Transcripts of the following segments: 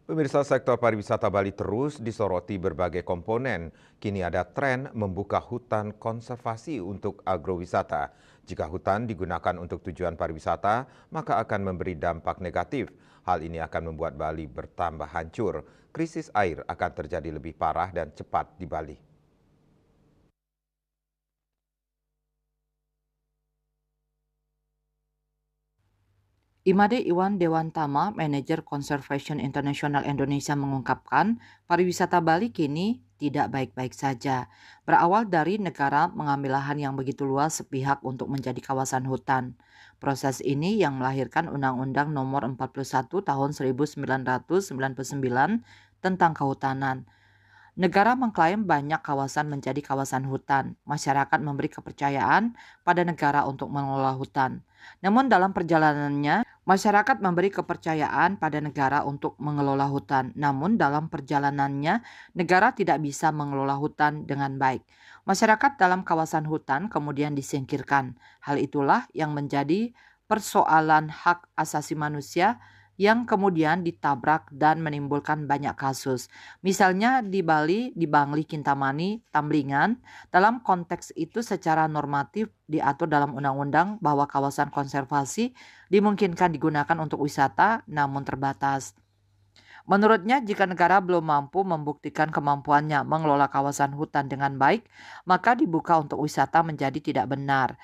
Pemirsa, sektor pariwisata Bali terus disoroti berbagai komponen. Kini ada tren membuka hutan konservasi untuk agrowisata. Jika hutan digunakan untuk tujuan pariwisata, maka akan memberi dampak negatif. Hal ini akan membuat Bali bertambah hancur. Krisis air akan terjadi lebih parah dan cepat di Bali. Imade Iwan Dewantama, manajer Conservation International Indonesia mengungkapkan, pariwisata Bali kini tidak baik-baik saja. Berawal dari negara mengambil lahan yang begitu luas sepihak untuk menjadi kawasan hutan. Proses ini yang melahirkan Undang-Undang Nomor 41 Tahun 1999 tentang Kehutanan. Negara mengklaim banyak kawasan menjadi kawasan hutan. Masyarakat memberi kepercayaan pada negara untuk mengelola hutan. Namun dalam perjalanannya, masyarakat memberi kepercayaan pada negara untuk mengelola hutan. Namun dalam perjalanannya, negara tidak bisa mengelola hutan dengan baik. Masyarakat dalam kawasan hutan kemudian disingkirkan. Hal itulah yang menjadi persoalan hak asasi manusia yang kemudian ditabrak dan menimbulkan banyak kasus. Misalnya di Bali, di Bangli Kintamani, Tamblingan, dalam konteks itu secara normatif diatur dalam undang-undang bahwa kawasan konservasi dimungkinkan digunakan untuk wisata namun terbatas. Menurutnya, jika negara belum mampu membuktikan kemampuannya mengelola kawasan hutan dengan baik, maka dibuka untuk wisata menjadi tidak benar.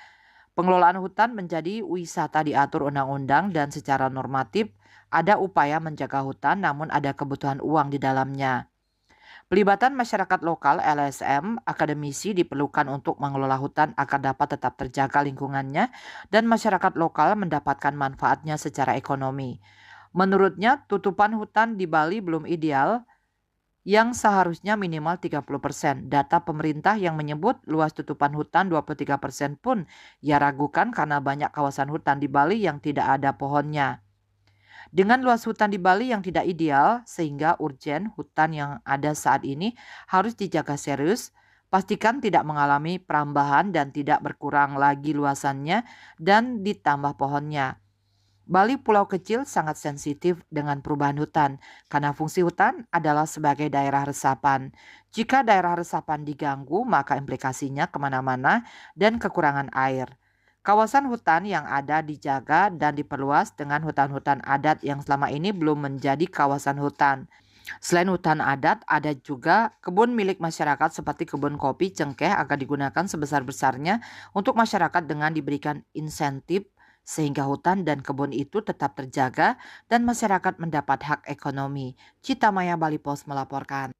Pengelolaan hutan menjadi wisata diatur undang-undang dan secara normatif ada upaya menjaga hutan namun ada kebutuhan uang di dalamnya. Pelibatan masyarakat lokal LSM, akademisi diperlukan untuk mengelola hutan agar dapat tetap terjaga lingkungannya dan masyarakat lokal mendapatkan manfaatnya secara ekonomi. Menurutnya, tutupan hutan di Bali belum ideal yang seharusnya minimal 30%. Data pemerintah yang menyebut luas tutupan hutan 23% pun ia ragukan karena banyak kawasan hutan di Bali yang tidak ada pohonnya. Dengan luas hutan di Bali yang tidak ideal, sehingga urgen hutan yang ada saat ini harus dijaga serius, pastikan tidak mengalami perambahan dan tidak berkurang lagi luasannya dan ditambah pohonnya. Bali pulau kecil sangat sensitif dengan perubahan hutan karena fungsi hutan adalah sebagai daerah resapan. Jika daerah resapan diganggu, maka implikasinya kemana-mana dan kekurangan air. Kawasan hutan yang ada dijaga dan diperluas dengan hutan-hutan adat yang selama ini belum menjadi kawasan hutan. Selain hutan adat, ada juga kebun milik masyarakat seperti kebun kopi, cengkeh akan digunakan sebesar-besarnya untuk masyarakat dengan diberikan insentif sehingga hutan dan kebun itu tetap terjaga dan masyarakat mendapat hak ekonomi. Cita Maya Bali Pos melaporkan.